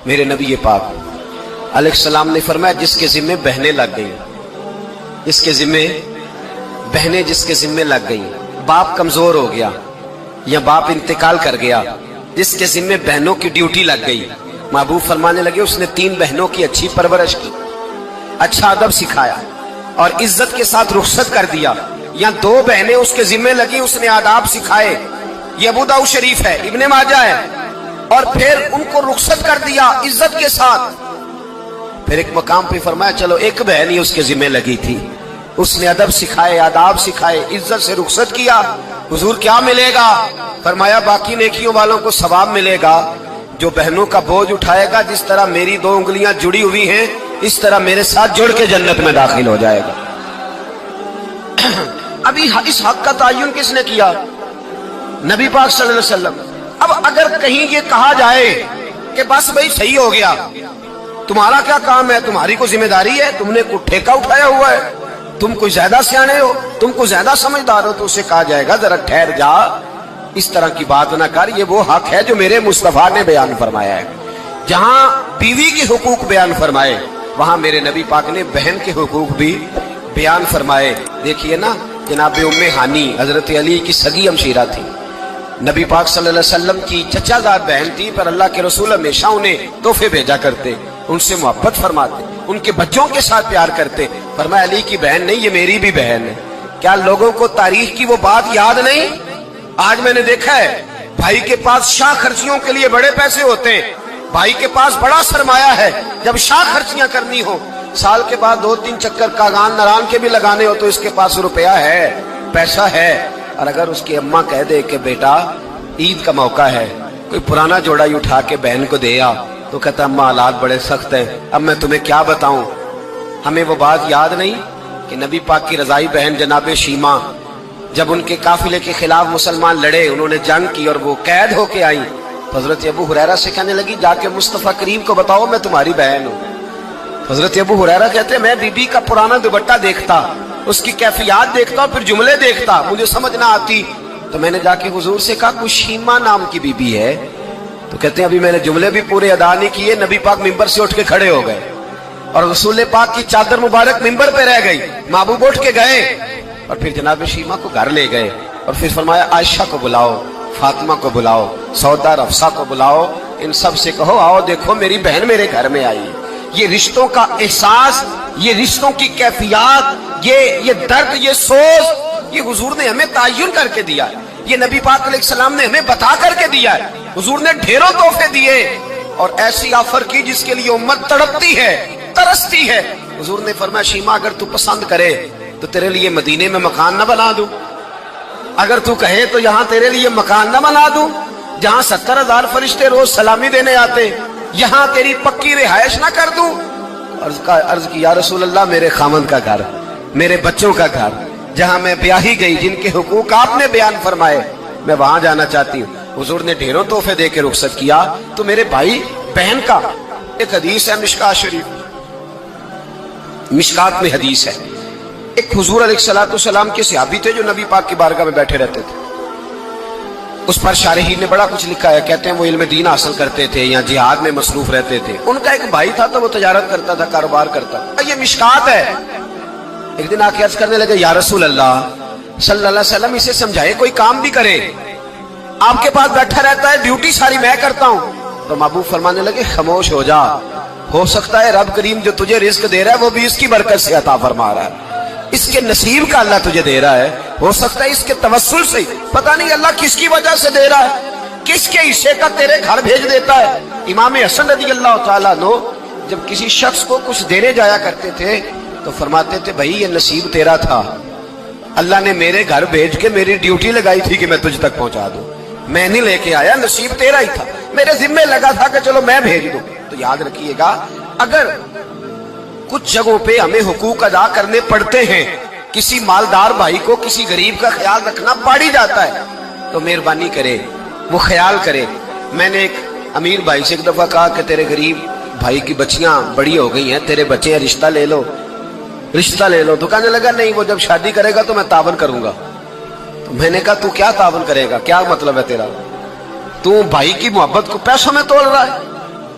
میرے نبی پاک علیہ السلام نے فرمایا جس کے ذمے بہنیں لگ گئی، جس کے ذمے بہنیں جس کے ذمے لگ گئی، باپ کمزور ہو گیا یا باپ انتقال کر گیا، جس کے ذمے بہنوں کی ڈیوٹی لگ گئی، محبوب فرمانے لگے اس نے 3 بہنوں کی اچھی پرورش کی، اچھا ادب سکھایا اور عزت کے ساتھ رخصت کر دیا، یا 2 بہنیں اس کے ذمے لگی، اس نے آداب سکھائے، یہ ابو داؤد شریف ہے، ابن ماجہ ہے، اور پھر ان کو رخصت کر دیا عزت کے ساتھ۔ پھر ایک مقام پہ فرمایا چلو 1 بہن ہی اس کے ذمہ لگی تھی، اس نے ادب سکھائے، آداب سکھائے، عزت سے رخصت کیا، حضور کیا ملے گا؟ فرمایا باقی نیکیوں والوں کو ثواب ملے گا، جو بہنوں کا بوجھ اٹھائے گا جس طرح میری 2 انگلیاں جڑی ہوئی ہیں اس طرح میرے ساتھ جڑ کے جنت میں داخل ہو جائے گا۔ ابھی اس حق کا تعین کس نے کیا؟ نبی پاک صلی اللہ علیہ وسلم۔ اب اگر کہیں یہ کہا جائے کہ بس بھئی صحیح ہو گیا، تمہارا کیا کام ہے، تمہاری کو ذمہ داری ہے، تم نے کوئی ٹھیکہ اٹھایا ہوا ہے، تم کوئی زیادہ سیانے ہو، تم کو زیادہ سمجھدار ہو، تو اسے کہا جائے گا ذرا ٹھہر جا، اس طرح کی بات نہ کر، یہ وہ حق ہے جو میرے مصطفیٰ نے بیان فرمایا ہے۔ جہاں بیوی کے حقوق بیان فرمائے وہاں میرے نبی پاک نے بہن کے حقوق بھی بیان فرمائے۔ دیکھیے نا جناب ام ہانی حضرت علی کی سگی ہمشیرہ تھی، نبی پاک صلی اللہ علیہ وسلم کی چچا زاد بہن تھی، پر اللہ کے رسول ہمیشہ انہیں تحفے بھیجا کرتے، ان سے محبت فرماتے، ان کے بچوں کے ساتھ پیار کرتے۔ فرمایا علی کی بہن نہیں، یہ میری بھی بہن ہے۔ کیا لوگوں کو تاریخ کی وہ بات یاد نہیں؟ آج میں نے دیکھا ہے بھائی کے پاس شاہ خرچیوں کے لیے بڑے پیسے ہوتے ہیں، بھائی کے پاس بڑا سرمایہ ہے، جب شاہ خرچیاں کرنی ہو، سال کے بعد 2-3 چکر کاغان نران کے بھی لگانے ہو تو اس کے پاس روپیہ ہے، پیسہ ہے، اور اگر اس کی اماں کہہ دے کہ بیٹا عید کا موقع ہے کوئی پرانا جوڑا ہی اٹھا کے بہن کو دے آ، تو کہتا اماں حالات بڑے سخت ہیں، اب میں تمہیں کیا بتاؤں۔ ہمیں وہ بات یاد نہیں کہ نبی پاک کی رضائی بہن جناب شیمہ جب ان کے قافلے کے خلاف مسلمان لڑے، انہوں نے جنگ کی اور وہ قید ہو کے آئیں، حضرت ابو ہریرہ سے کہنے لگی جا کے مصطفیٰ کریم کو بتاؤ میں تمہاری بہن ہوں۔ حضرت ابو ہریرہ کہتے ہیں میں بی بی کا پرانا دوپٹہ دیکھتا، اس کی کیفیات دیکھتا اور پھر جملے دیکھتا، مجھے سمجھ نہ آتی، تو میں نے جا کے حضور سے کہا کوئی شیمہ نام کی بی بی ہے، تو کہتے ہیں ابھی میں نے جملے بھی پورے ادا نہیں کیے، نبی پاک ممبر سے اٹھ کے کھڑے ہو گئے اور رسول پاک کی چادر مبارک ممبر پہ رہ گئی، محبوب اٹھ کے گئے اور پھر جناب شیمہ کو گھر لے گئے اور پھر فرمایا عائشہ کو بلاؤ، فاطمہ کو بلاؤ، سودا رفسہ کو بلاؤ، ان سب سے کہو آؤ دیکھو میری بہن میرے گھر میں آئی۔ یہ رشتوں کا احساس، یہ رشتوں کی کیفیات، یہ درد، یہ سوز، یہ حضور نے ہمیں تعین کر کے دیا ہے، یہ نبی پاک علیہ السلام نے ہمیں بتا کر کے دیا ہے۔ حضور نے ڈھیروں تحفے دیے اور ایسی آفر کی جس کے لیے امت تڑپتی ہے، ترستی ہے۔ حضور نے فرمایا شیمہ اگر تو پسند کرے تو تیرے لیے مدینے میں مکان نہ بنا دوں، اگر تو کہے تو یہاں تیرے لیے مکان نہ بنا دوں، جہاں 70,000 فرشتے روز سلامی دینے آتے، یہاں تیری پکی رہائش نہ کر دوں۔ عرض کی یا رسول اللہ میرے خامند کا گھر، میرے بچوں کا گھر، جہاں میں بیاہی گئی، جن کے حقوق آپ نے بیان فرمائے، میں وہاں جانا چاہتی ہوں۔ حضور نے ڈھیروں تحفے دے کے رخصت کیا۔ تو میرے بھائی بہن کا ایک حدیث ہے مشکات شریف، مشکات میں حدیث ہے، ایک حضور علیہ السلام کے صحابی تھے جو نبی پاک کی بارگاہ میں بیٹھے رہتے تھے، اس پر شارحین نے بڑا کچھ لکھا ہے، کہتے ہیں وہ علم دین حاصل کرتے تھے یا جہاد میں مصروف رہتے تھے۔ ان کا ایک بھائی تھا تو وہ تجارت کرتا تھا، کاروبار کرتا تھا، یہ مشکات ہے۔ ایک دن آ کے عرض کرنے لگے یا رسول اللہ صلی اللہ علیہ وسلم اسے سمجھائے کوئی کام بھی کرے، آپ کے پاس بیٹھا رہتا ہے، ڈیوٹی ساری میں کرتا ہوں۔ تو محبوب فرمانے لگے خاموش ہو جا، ہو سکتا ہے رب کریم جو تجھے رزق دے رہا ہے وہ بھی اس کی برکت سے عطا فرما رہا ہے، اس کے نصیب کا اللہ تجھے دے رہا ہے، ہو سکتا ہے اس کے توسل سے، پتہ نہیں اللہ کس کی وجہ سے دے رہا ہے، کس کے حصے کا تیرے گھر بھیج دیتا ہے۔ امام حسن رضی اللہ تعالیٰ عنہ جب کسی شخص کو کچھ دینے جایا کرتے تھے تو فرماتے تھے بھائی یہ نصیب تیرا تھا، اللہ نے میرے گھر بھیج کے میری ڈیوٹی لگائی تھی کہ میں تجھ تک پہنچا دوں، میں نہیں لے کے آیا، نصیب تیرا ہی تھا، میرے ذمہ لگا تھا کہ چلو میں بھیج دوں۔ تو یاد رکھیے گا اگر کچھ جگہوں پہ ہمیں حقوق ادا کرنے پڑتے ہیں، کسی مالدار بھائی کو کسی غریب کا خیال رکھنا پڑ ہی جاتا ہے، تو مہربانی کرے وہ خیال کرے۔ میں نے ایک امیر بھائی سے ایک دفعہ کہا کہ تیرے غریب بھائی کی بچیاں بڑی ہو گئی ہیں، تیرے بچے ہیں، رشتہ لے لو، رشتہ لے لو۔ تو کہنے لگا نہیں وہ جب شادی کرے گا تو میں تعاون کروں گا۔ تو میں نے کہا تو کیا تعاون کرے گا، کیا مطلب ہے تیرا؟ تو بھائی کی محبت کو پیسوں میں تول رہا ہے،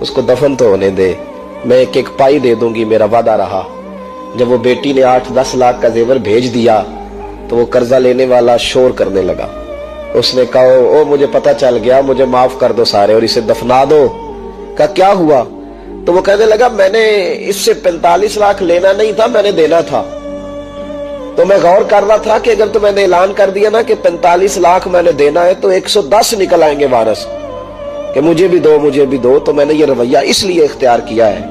اس کو دفن تو ہونے دے، میں ایک ایک پائی دے دوں گی، میرا وعدہ رہا۔ جب وہ بیٹی نے 8-10 لاکھ کا زیور بھیج دیا تو وہ قرضہ لینے والا شور کرنے لگا، اس نے کہا او مجھے پتہ چل گیا، مجھے معاف کر دو سارے اور اسے دفنا دو۔ کہا کیا ہوا؟ تو وہ کہنے لگا میں نے اس سے 45 لاکھ لینا نہیں تھا، میں نے دینا تھا، تو میں غور کر رہا تھا کہ اگر تو میں نے اعلان کر دیا نا کہ 45 لاکھ میں نے دینا ہے تو 110 نکل آئیں گے وارث کہ مجھے بھی دو مجھے بھی دو، تو میں نے یہ رویہ اس لیے اختیار کیا ہے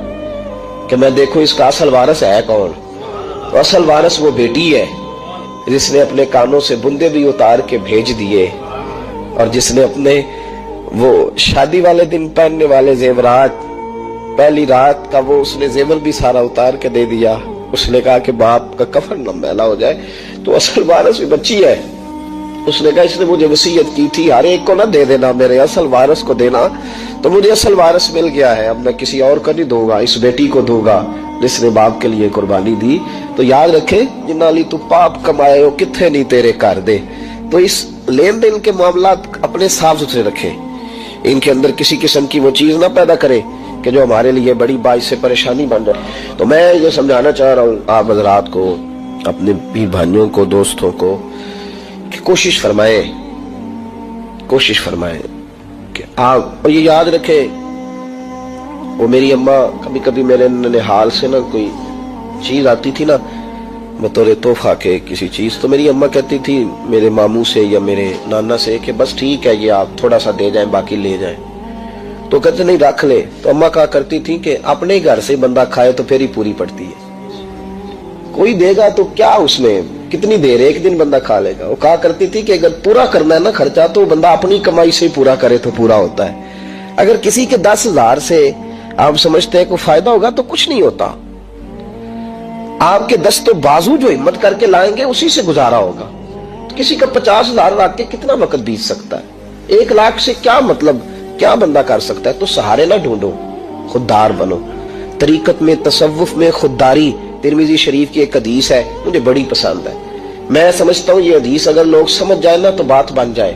کہ میں دیکھوں اس کا اصل وارث ہے کون۔ تو اصل وارث وہ بیٹی ہے جس نے اپنے کانوں سے بندے بھی اتار کے بھیج دیے، اور جس نے اپنے وہ شادی والے دن پہننے والے زیورات، پہلی رات کا وہ اس نے زیور بھی سارا اتار کے دے دیا۔ اس نے کہا کہ باپ کا کفن نہ میلا ہو جائے، تو اصل وارث بھی بچی ہے۔ اس نے کہا اس نے مجھے وصیت کی تھی ہر ایک کو نہ دے دینا، میرے اصل وارث کو دینا، تو مجھے اصل وارث مل گیا ہے، اب میں کسی اور کو نہیں دوں گا، اس بیٹی کو دوں گا جس نے باپ کے لیے قربانی دی۔ تو یاد رکھے جنہ لی تو پاپ کمائے ہو کتھے نہیں تیرے کر دے۔ تو اس لین دین کے معاملات اپنے صاف ستھرے رکھے، ان کے اندر کسی قسم کی وہ چیز نہ پیدا کرے کہ جو ہمارے لیے بڑی باعث سے پریشانی بن جائے۔ تو میں یہ سمجھانا چاہ رہا ہوں آپ حضرات کو، اپنے بھی بھائیوں کو، دوستوں کو، کہ کوشش فرمائیں کہ آپ یہ یاد رکھیں۔ وہ میری اماں کبھی کبھی میرے ننھال سے نا کوئی چیز آتی تھی نا بطور تحفہ کے کسی چیز، تو میری اماں کہتی تھی میرے ماموں سے یا میرے نانا سے کہ بس ٹھیک ہے یہ آپ تھوڑا سا دے جائیں باقی لے جائیں، تو کہتے نہیں رکھ لے۔ تو اماں کہا کرتی تھی کہ اپنے گھر سے بندہ کھائے تو پھر ہی پوری پڑتی ہے، کوئی دے گا تو کیا اس میں کتنی دیر ایک دن بندہ کھا لے گا۔ وہ کہا کرتی تھی کہ اگر پورا کرنا ہے نا خرچہ تو بندہ اپنی کمائی سے پورا کرے تو پورا ہوتا ہے، اگر کسی کے 10,000 سے آپ سمجھتے ہیں کوئی فائدہ ہوگا تو کچھ نہیں ہوتا۔ آپ کے دست و بازو جو ہمت کر کے لائیں گے اسی سے گزارا ہوگا۔ کسی کا 50,000 رکھ کے کتنا وقت بیت سکتا ہے، 1 لاکھ سے کیا مطلب، کیا بندہ کر سکتا ہے۔ تو سہارے نہ ڈھونڈو، خوددار بنو۔ طریقت میں، تصوف میں خودداری، ترمذی شریف کی ایک حدیث ہے مجھے بڑی پسند ہے، میں سمجھتا ہوں یہ حدیث اگر لوگ سمجھ جائیں نا تو بات بن جائے۔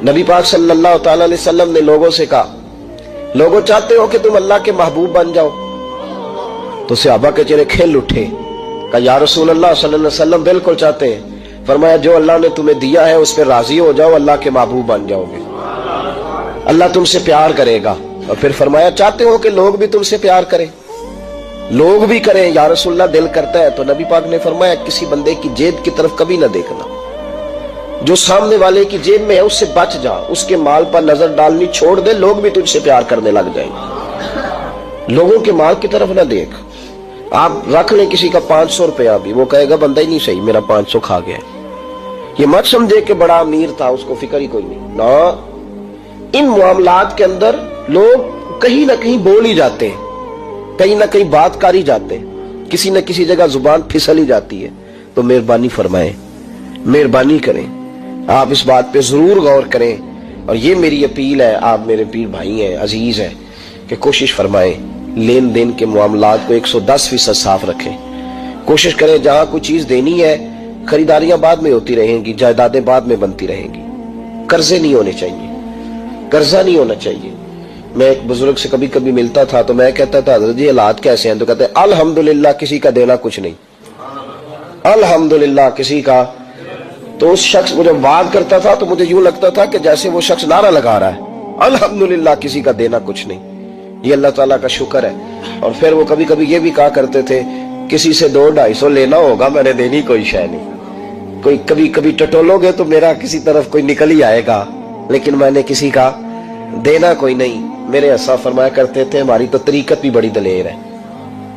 نبی پاک صلی اللہ تعالی علیہ وسلم نے لوگوں سے کہا لوگوں چاہتے ہو کہ تم اللہ کے محبوب بن جاؤ؟ تو صحابہ کے چہرے کھل اٹھے، کہا یا رسول اللہ صلی اللہ علیہ وسلم بالکل چاہتے ہیں۔ فرمایا جو اللہ نے تمہیں دیا ہے اس پہ راضی ہو جاؤ، اللہ کے محبوب بن جاؤ گے، اللہ تم سے پیار کرے گا۔ اور پھر فرمایا چاہتے ہو کہ لوگ بھی تم سے پیار کریں؟ لوگ بھی کریں یا رسول اللہ دل کرتا ہے۔ تو نبی پاک نے فرمایا کسی بندے کی جیب کی طرف کبھی نہ دیکھنا، جو سامنے والے کی جیب میں ہے اس سے بچ جا، اس کے مال پر نظر ڈالنی چھوڑ دے، لوگ بھی تجھ سے پیار کرنے لگ جائیں گے۔ لوگوں کے مال کی طرف نہ دیکھ۔ آپ رکھ لیں کسی کا 500 روپیہ بھی، وہ کہے گا بندہ ہی نہیں صحیح، میرا 500 کھا گیا۔ یہ مت سمجھے کہ بڑا امیر تھا اس کو فکر ہی کوئی نہیں، نہ۔ ان معاملات کے اندر لوگ کہیں نہ کہیں بول ہی جاتے ہیں، کہیں نہ کہیں بات کر ہی جاتے ہیں، کسی نہ کسی جگہ زبان پھسل ہی جاتی ہے۔ تو مہربانی فرمائیں، مہربانی کریں، آپ اس بات پہ ضرور غور کریں۔ اور یہ میری اپیل ہے، آپ میرے پیر بھائی ہیں، عزیز ہیں، کہ کوشش فرمائیں لین دین کے معاملات کو 110% صاف رکھیں۔ کوشش کریں جہاں کوئی چیز دینی ہے، خریداریاں بعد میں ہوتی رہیں گی، جائیدادیں بعد میں بنتی رہیں گی، قرضے نہیں ہونے چاہیے، قرضہ نہیں ہونا چاہیے۔ میں ایک بزرگ سے کبھی کبھی ملتا تھا تو میں کہتا تھا حضرت جی حالات کیسے ہیں؟ تو کہتے ہیں الحمدللہ کسی کا دینا کچھ نہیں، الحمدللہ کسی کا۔ تو اس شخص مجھے بات کرتا تھا تو مجھے یوں لگتا تھا کہ جیسے وہ شخص نعرہ لگا رہا ہے الحمدللہ کسی کا دینا کچھ نہیں۔ یہ اللہ تعالیٰ کا شکر ہے۔ اور پھر وہ کبھی کبھی یہ بھی کہا کرتے تھے کسی سے 200-250 لینا ہوگا میں نے دینی کوئی شے نہیں، کوئی کبھی کبھی ٹٹولو گے تو میرا کسی طرف کوئی نکل ہی آئے گا، لیکن میں نے کسی کا دینا کوئی نہیں۔ میرے اسا فرمایا کرتے تھے ہماری تو طریقت بھی بڑی دلیر ہے۔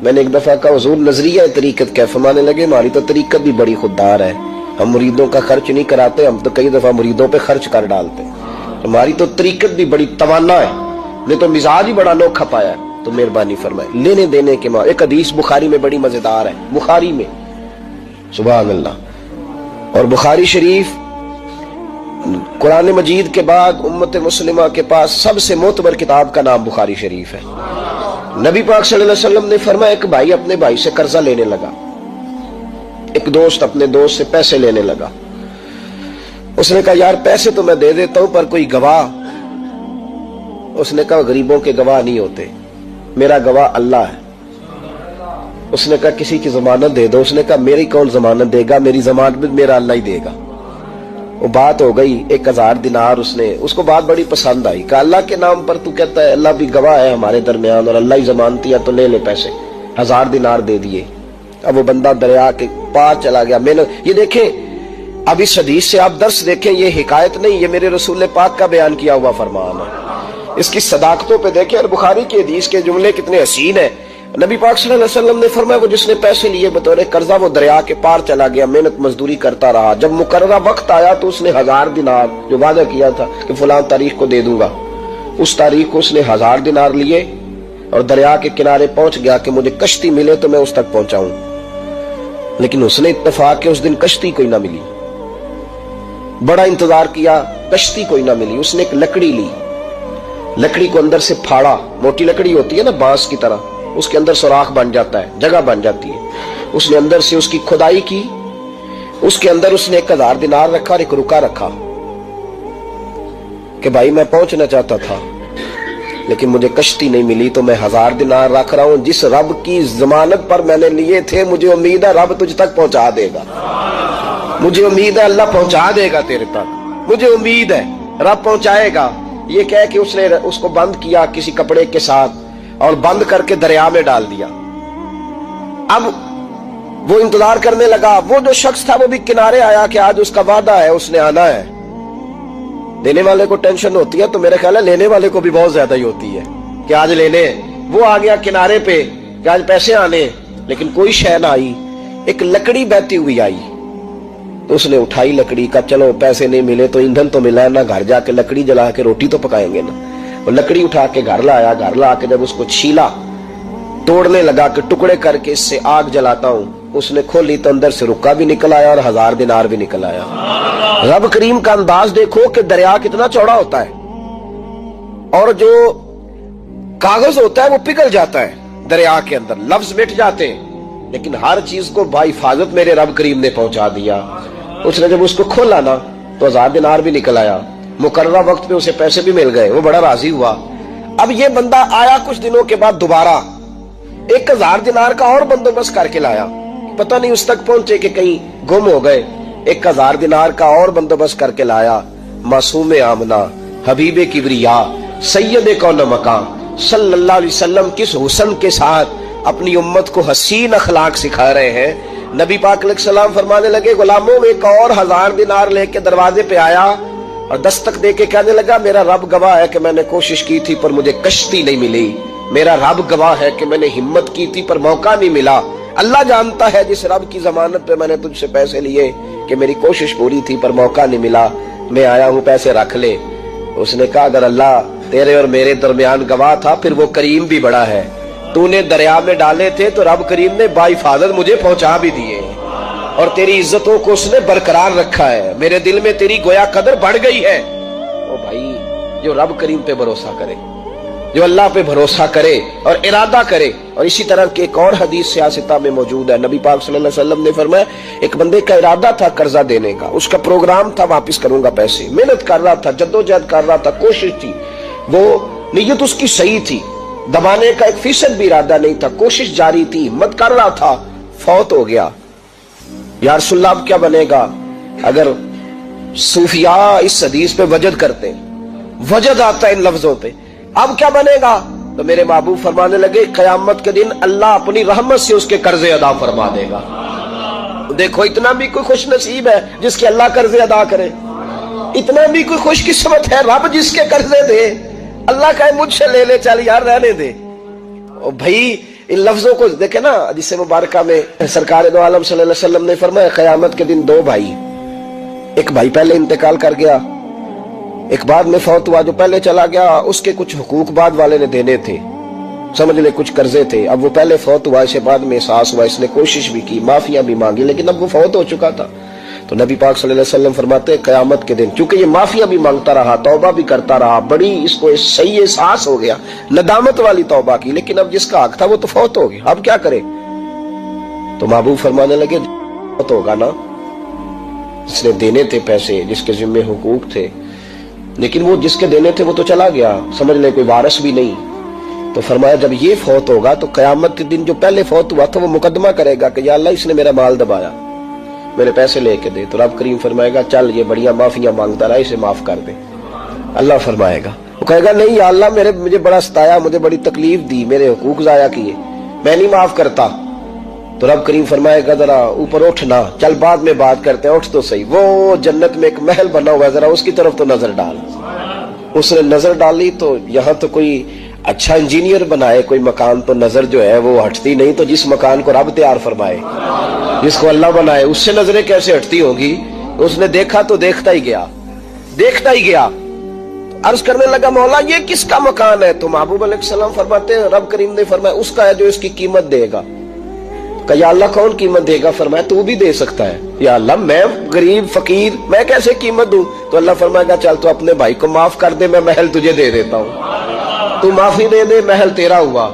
میں نے ایک دفعہ کہا حضور نظریہ طریقت کیا؟ فرمانے لگے ہماری تو طریقت بھی بڑی خوددار ہے، ہم مریدوں کا خرچ نہیں کراتے، ہم تو کئی دفعہ مریدوں پہ خرچ کر ڈالتے، ہماری تو طریقت بھی بڑی توانا ہے، نہیں تو مزاج ہی بڑا نوکھا پایا ہے۔ تو مہربانی فرمائے لینے دینے کے ایک حدیث بخاری میں بڑی مزیدار ہے، بخاری میں، سبحان اللہ۔ اور بخاری شریف قرآن مجید کے بعد امت مسلمہ کے پاس سب سے معتبر کتاب کا نام بخاری شریف ہے۔ نبی پاک صلی اللہ علیہ وسلم نے فرمایا ایک بھائی اپنے بھائی سے قرضہ لینے لگا، ایک دوست اپنے دوست سے پیسے لینے لگا، اس نے کہا یار پیسے تو میں دے دیتا ہوں پر کوئی گواہ. اس نے کہا غریبوں کے گواہ نہیں ہوتے, میرا گواہ اللہ ہے. اس نے کہا کسی کی ضمانت دے دو. اس نے کہا میری کون ضمانت دے گا, میری ضمانت بھی میرا اللہ ہی دے گا. وہ بات ہو گئی. 1000 دینار اس کو بات بڑی پسند آئی. کہا اللہ کے نام پر تو کہتا ہے اللہ بھی گواہ ہے ہمارے درمیان اور اللہ ہی ضمانتی ہے, تو لے لے پیسے. 1000 دینار دے دیے. اب وہ بندہ دریا کے پار چلا گیا. یہ دیکھیں اب اس حدیث سے آپ درس دیکھیں, یہ حکایت نہیں, یہ میرے رسول پاک کا بیان کیا ہوا فرمان ہے. اس کی صداقتوں پہ دیکھیں, اور بخاری کی حدیث کے جملے کتنے حسین ہیں. نبی پاک صلی اللہ علیہ وسلم نے فرمایا وہ جس نے پیسے لیے بطور قرضہ وہ دریا کے پار چلا گیا, محنت مزدوری کرتا رہا. جب مقررہ وقت آیا تو اس نے 1000 دینار جو وعدہ کیا تھا کہ فلاں تاریخ کو دے دوں گا, اس تاریخ کو اس نے 1000 دینار لیے اور دریا کے کنارے پہنچ گیا کہ مجھے کشتی ملے تو میں اس تک پہنچاؤں. لیکن اس نے اتفاق کہ اس دن کشتی کوئی نہ ملی. بڑا انتظار کیا, کشتی کوئی نہ ملی. اس نے ایک لکڑی لی, لکڑی کو اندر سے پھاڑا. موٹی لکڑی ہوتی ہے نا بانس کی طرح, اس کے اندر سوراخ بن جاتا ہے, جگہ بن جاتی ہے. اس نے اندر سے اس کی کھدائی کی. اس کے اندر اس نے 1000 دینار رکھا اور ایک رکا رکھا کہ بھائی میں پہنچنا چاہتا تھا لیکن مجھے کشتی نہیں ملی تو میں 1000 دینار رکھ رہا ہوں. جس رب کی ضمانت پر میں نے لیے تھے مجھے امید ہے رب تجھ تک پہنچا دے گا. مجھے امید ہے اللہ پہنچا دے گا تیرے تک, مجھے امید ہے رب پہنچائے گا. یہ کہہ کہ اس نے اس کو بند کیا کسی کپڑے کے ساتھ اور بند کر کے دریا میں ڈال دیا. اب وہ انتظار کرنے لگا. وہ جو شخص تھا وہ بھی کنارے آیا کہ آج اس کا وعدہ ہے, اس نے آنا ہے. دینے والے کو ٹینشن ہوتی ہے تو میرے خیال ہے لینے والے کو بھی بہت زیادہ ہی ہوتی ہے کہ آج لینے. وہ آ گیا کنارے پہ کہ آج پیسے آنے, لیکن کوئی شے نہ آئی. ایک لکڑی بہتی ہوئی آئی تو اس نے اٹھائی لکڑی کا, چلو پیسے نہیں ملے تو ایندھن تو ملا ہے نا, گھر جا کے لکڑی جلا کے روٹی تو پکائیں گے نا. وہ لکڑی اٹھا کے گھر لایا. گھر لا کے جب اس کو چھیلا, توڑنے لگا کہ ٹکڑے کر کے اس سے آگ جلاتا ہوں, اس نے کھولی تو اندر سے رکا بھی نکل آیا اور 1000 دینار بھی نکل آیا. رب کریم کا انداز دیکھو کہ دریا کتنا چوڑا ہوتا ہے اور جو کاغذ ہوتا ہے وہ پگھل جاتا ہے دریا کے اندر, لفظ مٹ جاتے ہیں, لیکن ہر چیز کو بحفاظت میرے رب کریم نے پہنچا دیا. اس نے جب اس کو کھولا نا تو 1000 دینار بھی نکل آیا. مقررہ وقت پہ اسے پیسے بھی مل گئے. وہ بڑا راضی ہوا. اب یہ بندہ آیا کچھ دنوں کے بعد دوبارہ 1000 دینار کا اور بندوبست کر کے لایا. پتہ نہیں اس تک پہنچے کہ کہیں گم ہو گئے. 1000 دینار کا اور بندوبست کر کے لایا. معصوم آمنہ, حبیب کبریا, سید کون مکان صلی اللہ علیہ وسلم کس حسن کے ساتھ اپنی امت کو حسین اخلاق سکھا رہے ہیں. نبی پاک علیہ السلام فرمانے لگے غلاموں ایک اور 1000 دینار لے کے دروازے پہ آیا اور دستک دے کے کہنے لگا میرا رب گواہ ہے کہ میں نے کوشش کی تھی پر مجھے کشتی نہیں ملی. میرا رب گواہ ہے کہ میں نے ہمت کی تھی پر موقع نہیں ملا. اللہ جانتا ہے جس رب کی ضمانت پہ میں نے تجھ سے پیسے لیے کہ میری کوشش پوری تھی پر موقع نہیں ملا, میں آیا ہوں پیسے رکھ لے. اس نے کہا اگر اللہ تیرے اور میرے درمیان گواہ تھا پھر وہ کریم بھی بڑا ہے. تو نے دریا میں ڈالے تھے تو رب کریم نے باحفاظت مجھے پہنچا بھی دیے اور تیری عزتوں کو اس نے برقرار رکھا ہے. میرے دل میں تیری گویا قدر بڑھ گئی ہے. او بھائی جو رب کریم پہ بھروسہ کرے, جو اللہ پہ بھروسہ کرے اور ارادہ کرے. اور اسی طرح کی ایک اور حدیث سیاستہ میں موجود ہے. نبی پاک صلی اللہ علیہ وسلم نے فرمایا ایک بندے کا ارادہ تھا قرضہ دینے کا, اس کا پروگرام تھا واپس کروں گا پیسے, محنت کر رہا تھا, جدوجہد کر رہا تھا, کوشش تھی, وہ نیت اس کی صحیح تھی, دبانے کا 1% بھی ارادہ نہیں تھا, کوشش جاری تھی, ہمت کر رہا تھا, فوت ہو گیا. یا رسول اللہ اب کیا بنے گا؟ اگر صوفیاء اس حدیث پہ وجد کرتے, وجد آتا ہے ان لفظوں پہ, اب کیا بنے گا؟ تو میرے محبوب فرمانے لگے قیامت کے دن اللہ اپنی رحمت سے اس کے قرضے ادا فرما دے گا. دیکھو اتنا بھی کوئی خوش نصیب ہے جس کے اللہ قرضے ادا کرے, اتنا بھی کوئی خوش قسمت ہے رب جس کے قرضے دے. اللہ کہے مجھ سے لے لے چل یار رہنے دے. اور بھائی ان لفظوں کو دیکھیں نا, جس مبارکہ میں سرکار دو عالم صلی اللہ علیہ وسلم نے فرمایا قیامت کے دن 2 بھائی, ایک بھائی پہلے انتقال کر گیا, ایک بعد میں فوت ہوا. جو پہلے چلا گیا اس کے کچھ حقوق بعد والے نے دینے تھے, سمجھ لے کچھ قرضے تھے. اب وہ پہلے فوت ہوا, اسے بعد میں احساس ہوا, اس نے کوشش بھی کی, معافیاں بھی مانگی, لیکن اب وہ فوت ہو چکا تھا. تو نبی پاک صلی اللہ علیہ وسلم فرماتے ہیں قیامت کے دن چونکہ یہ معافیاں بھی مانگتا رہا, توبہ بھی کرتا رہا, بڑی اس کو صحیح احساس ہو گیا, ندامت والی توبہ کی, لیکن اب جس کا حق تھا وہ تو فوت ہو گیا, اب کیا کرے؟ تو محبوب فرمانے لگے فوت ہوگا نا جس نے دینے تھے پیسے، جس کے ذمے حقوق تھے، لیکن وہ جس کے دینے تھے وہ تو چلا گیا، سمجھ لیں کوئی وارث بھی نہیں. تو فرمایا جب یہ فوت ہوگا تو قیامت کے دن جو پہلے فوت ہوا تھا وہ مقدمہ کرے گا کہ یا اللہ اس نے میرا مال دبایا، میرے پیسے لے کے دے. تو رب کریم فرمائے گا چل یہ بڑیاں معافیاں مانگتا رہا، اسے معاف کر دے. اللہ فرمائے گا، وہ کہے گا نہیں یا اللہ مجھے بڑا ستایا، مجھے بڑی تکلیف دی، میرے حقوق ضائع کیے، میں نہیں معاف کرتا. تو رب کریم فرمائے گا ذرا اوپر اٹھنا، چل بعد میں بات کرتے ہیں، اٹھ تو صحیح. وہ جنت میں ایک محل بنا ہوا ہے، ذرا اس کی طرف تو نظر ڈال. اس نے نظر ڈالی تو یہاں تو کوئی اچھا انجینئر بنائے کوئی مکان تو نظر جو ہے وہ ہٹتی نہیں. تو جس مکان کو رب تیار فرمائے، جس کو اللہ بنائے، اس سے نظریں کیسے ہٹتی ہوگی؟ اس نے دیکھا تو دیکھتا ہی گیا، دیکھتا ہی گیا. عرض کرنے لگا مولا یہ کس کا مکان ہے؟ تو محبوب علیہ السلام فرماتے ہیں رب کریم نے فرمایا اس کا ہے جو اس کی قیمت دے گا. کہ یا اللہ کون قیمت دے گا؟ فرمایا تو بھی دے سکتا ہے. یا اللہ میں غریب فقیر، میں کیسے قیمت دوں؟ تو اللہ فرمائے گا چل تو اپنے بھائی کو معاف کر دے، میں محل تجھے دے دیتا ہوں، تو معافی دے دے، محل تیرا ہوا.